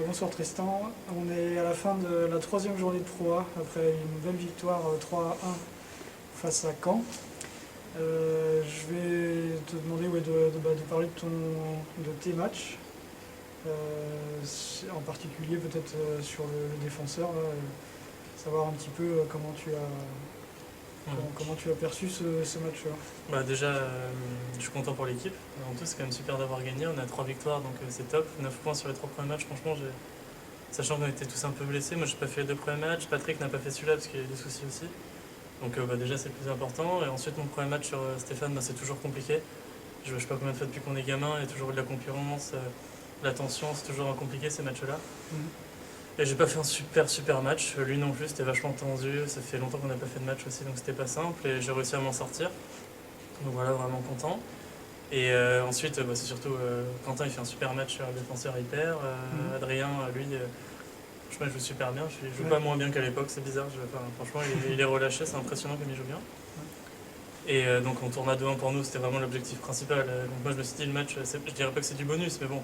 Bonsoir Tristan, on est à la fin de la troisième journée de Pro A après une belle victoire 3-1 face à Caen. Je vais te demander de parler de tes matchs, en particulier peut-être sur le défenseur, savoir un petit peu comment tu as perçu ce match-là. Déjà, je suis content pour l'équipe. En tout, c'est quand même super d'avoir gagné. On a 3 victoires, donc c'est top. 9 points sur les 3 premiers matchs. Franchement, sachant qu'on était tous un peu blessés, moi j'ai pas fait les 2 premiers matchs. Patrick n'a pas fait celui-là parce qu'il y a eu des soucis aussi. Donc déjà, c'est le plus important. Et ensuite, mon premier match sur Stéphane, c'est toujours compliqué. Je sais pas combien de fois depuis qu'on est gamin, il y a toujours eu de la concurrence, la tension, c'est toujours compliqué ces matchs-là. Et j'ai pas fait un super match, lui non plus, c'était vachement tendu, ça fait longtemps qu'on n'a pas fait de match aussi, donc c'était pas simple, et j'ai réussi à m'en sortir. Donc voilà, vraiment content. Et ensuite, c'est surtout Quentin, il fait un super match sur le défenseur hyper. Adrien, lui, je joue super bien, je joue pas moins bien qu'à l'époque, c'est bizarre. Franchement, il est relâché, c'est impressionnant comme il joue bien. Et donc on tourne à 2-1 pour nous, c'était vraiment l'objectif principal. Donc moi je me suis dit, le match, je dirais pas que c'est du bonus, mais bon.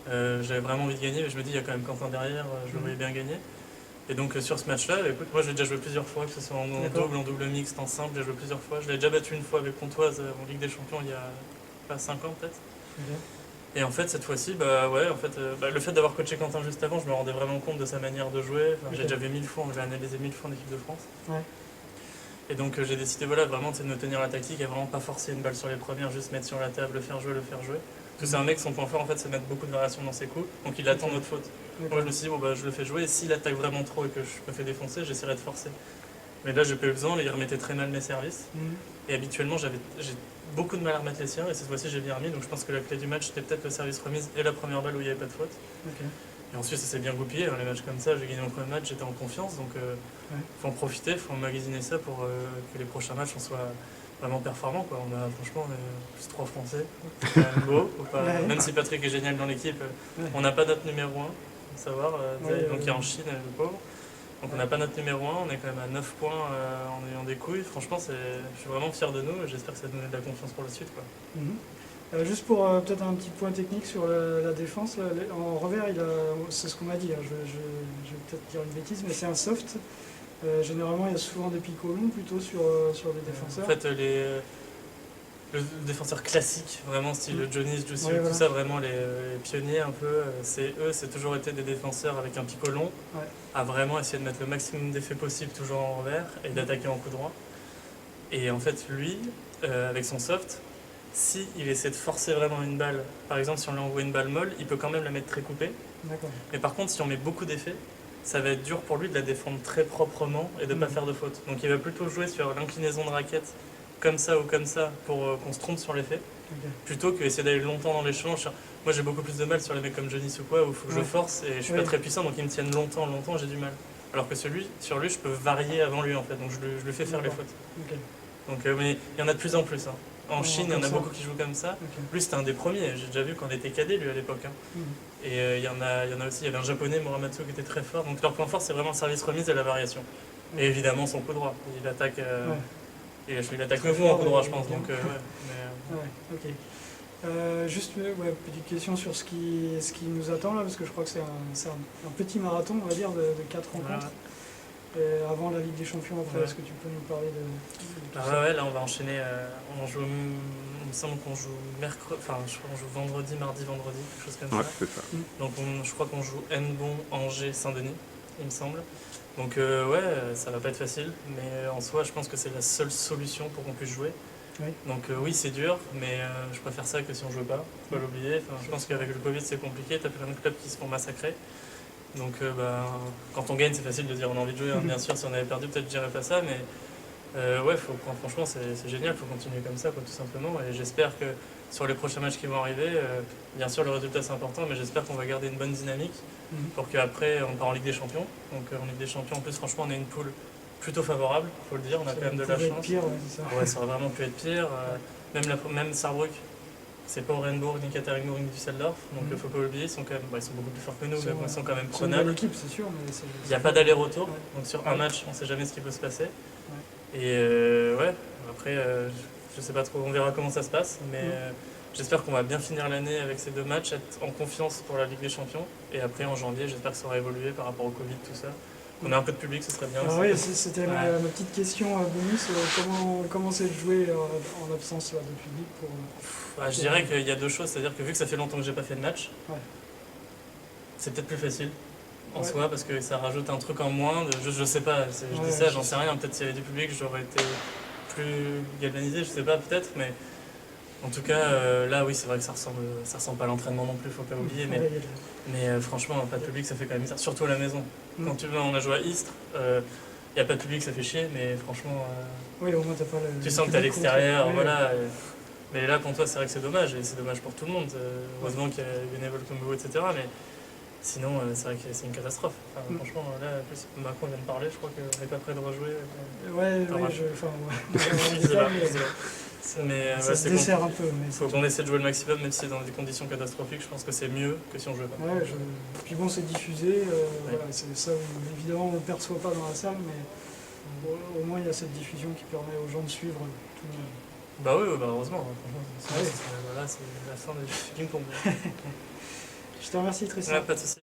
J'avais vraiment envie de gagner, mais je me dis il y a quand même Quentin derrière, je le voyais bien gagner. Et donc sur ce match-là, écoute, moi j'ai déjà joué plusieurs fois, que ce soit en double, en double mixte, en simple, j'ai joué plusieurs fois. Je l'ai déjà battu une fois avec Pontoise en Ligue des Champions il y a pas 5 ans peut-être. Et en fait cette fois-ci, le fait d'avoir coaché Quentin juste avant, je me rendais vraiment compte de sa manière de jouer. J'ai déjà vu 1000 fois, j'ai analysé 1000 fois en équipe de France. Et donc j'ai décidé vraiment de me tenir la tactique et vraiment pas forcer une balle sur les premières, juste mettre sur la table, le faire jouer. Parce que c'est un mec, son point fort en fait, c'est mettre beaucoup de variations dans ses coups, donc il attend notre faute. Moi je me suis dit, je le fais jouer, et s'il attaque vraiment trop et que je me fais défoncer, j'essaierai de forcer. Mais là j'ai pas eu besoin, il remettait très mal mes services. Et habituellement j'ai beaucoup de mal à remettre les siens, et cette fois-ci j'ai bien remis, donc je pense que la clé du match c'était peut-être le service remise et la première balle où il n'y avait pas de faute. Et ensuite ça s'est bien goupillé, les matchs comme ça, j'ai gagné mon premier match, j'étais en confiance, donc faut en profiter, faut emmagasiner ça pour que les prochains matchs on soit vraiment performant, quoi. On a franchement plus 3 Français, beau, même si Patrick est génial dans l'équipe, on n'a pas notre numéro 1, faut savoir, donc il est en Chine, le pauvre. Donc on n'a pas notre numéro 1, on est quand même à 9 points en ayant des couilles. Franchement, je suis vraiment fier de nous et j'espère que ça va nous donner de la confiance pour la suite, quoi. Juste pour peut-être un petit point technique sur la défense, là, en revers, c'est ce qu'on m'a dit, hein, je vais peut-être dire une bêtise, mais c'est un soft. Généralement, il y a souvent des picots longs plutôt sur les défenseurs. En fait, le défenseur classique, vraiment style Johnny, Jussieu, tout ça, vraiment les pionniers un peu, c'est toujours été des défenseurs avec un picot long, à vraiment essayer de mettre le maximum d'effets possible toujours en revers et d'attaquer en coup droit. Et en fait, lui, avec son soft, si il essaie de forcer vraiment une balle, par exemple si on lui envoie une balle molle, il peut quand même la mettre très coupée. Mais par contre, si on met beaucoup d'effets, ça va être dur pour lui de la défendre très proprement et de ne pas faire de faute. Donc il va plutôt jouer sur l'inclinaison de raquette comme ça ou comme ça pour qu'on se trompe sur l'effet, plutôt qu'essayer d'aller longtemps dans l'échange. Moi j'ai beaucoup plus de mal sur les mecs comme Johnny ou quoi, où il faut que je force et je suis pas très puissant, donc ils me tiennent longtemps, j'ai du mal. Alors que sur lui je peux varier avant lui en fait, donc je lui fais faire les fautes. Donc, mais il y en a de plus en plus. En Chine, il y en a beaucoup qui jouent comme ça. Lui, c'était un des premiers. J'ai déjà vu qu'on était cadet, lui, à l'époque. Et il y en a aussi. Il y avait un japonais, Muramatsu, qui était très fort. Donc, leur point fort, c'est vraiment le service remise et la variation. Et évidemment, son coup droit. Il attaque mieux que moi en coup droit, je pense. Donc, juste petite question sur ce qui nous attend là, parce que je crois que c'est un petit marathon, on va dire, de 4 rencontres. Avant la Ligue des Champions, après, est-ce que tu peux nous parler de ça ? Là on va enchaîner, il me semble qu'on joue mercredi, je crois qu'on joue vendredi, mardi, vendredi, quelque chose comme ça. C'est ça. Donc je crois qu'on joue Hennebon, Angers, Saint-Denis, il me semble. Donc ça va pas être facile, mais en soi je pense que c'est la seule solution pour qu'on puisse jouer. Donc oui c'est dur, mais je préfère ça que si on joue pas, faut pas l'oublier. Je pense qu'avec le Covid c'est compliqué, t'as plein de clubs qui se font massacrer. Donc quand on gagne c'est facile de dire on a envie de jouer, bien sûr si on avait perdu peut-être je dirais pas ça, mais franchement c'est génial, il faut continuer comme ça quoi, tout simplement, et j'espère que sur les prochains matchs qui vont arriver, bien sûr le résultat c'est important, mais j'espère qu'on va garder une bonne dynamique pour qu'après on part en Ligue des Champions. Donc en Ligue des Champions en plus franchement on a une poule plutôt favorable, faut le dire, on a quand même de la chance. Pire, ça aurait vraiment pu être pire, même Sarrebruck c'est pas Orenbourg, ni Katerinburg, ni Düsseldorf, donc il faut pas oublier, ils sont quand même, ils sont beaucoup plus forts que nous, mais bon, ils sont quand même C'est une bonne prenables. équipe, c'est sûr, mais Il n'y a pas d'aller-retour, Ouais. donc sur un match, on sait jamais ce qui peut se passer. Ouais. Et ouais, après, je sais pas trop, on verra comment ça se passe, mais j'espère qu'on va bien finir l'année avec ces 2 matchs, être en confiance pour la Ligue des Champions. Et après, en janvier, j'espère que ça aura évolué par rapport au Covid, tout ça. Qu'on ait un peu de public, ce serait bien. Alors aussi. oui, c'était ma petite question bonus. Comment c'est de jouer en absence de public pour... Je dirais qu'il y a 2 choses, c'est-à-dire que vu que ça fait longtemps que j'ai pas fait de match, Ouais. c'est peut-être plus facile en Ouais. soi parce que ça rajoute un truc en moins. Je sais pas, je dis ça, j'en sais rien. Peut-être s'il y avait du public, j'aurais été plus galvanisé, je sais pas, peut-être, mais en tout cas, là, oui, c'est vrai que ça ressemble pas à l'entraînement non plus, faut pas oublier. Mais franchement, pas de public, ça fait quand même bizarre, surtout à la maison. Quand on a joué à Istres, il n'y a pas de public, ça fait chier, mais franchement, oui, au moins t'as pas tu sens que t'es à l'extérieur, contre. voilà. Mais là, pour toi, c'est vrai que c'est dommage, et c'est dommage pour tout le monde. Heureusement qu'il y a les bénévoles comme vous, etc. Mais sinon, c'est vrai que c'est une catastrophe. Enfin, franchement, là, en plus, Macron vient de parler, je crois qu'on n'est pas prêt de rejouer. Ouais, Je sais pas. Mais ça se dessert un peu. Il faut qu'on essaie de jouer le maximum, même si c'est dans des conditions catastrophiques. Je pense que c'est mieux que si on jouait pas. Ouais, puis bon, c'est diffusé. Voilà, c'est ça, évidemment, on ne perçoit pas dans la salle, mais bon, au moins il y a cette diffusion qui permet aux gens de suivre tout. Bah oui, bah heureusement. Franchement, c'est la fin du ping-pong. Je te remercie, Tristan. Ouais, pas de soucis.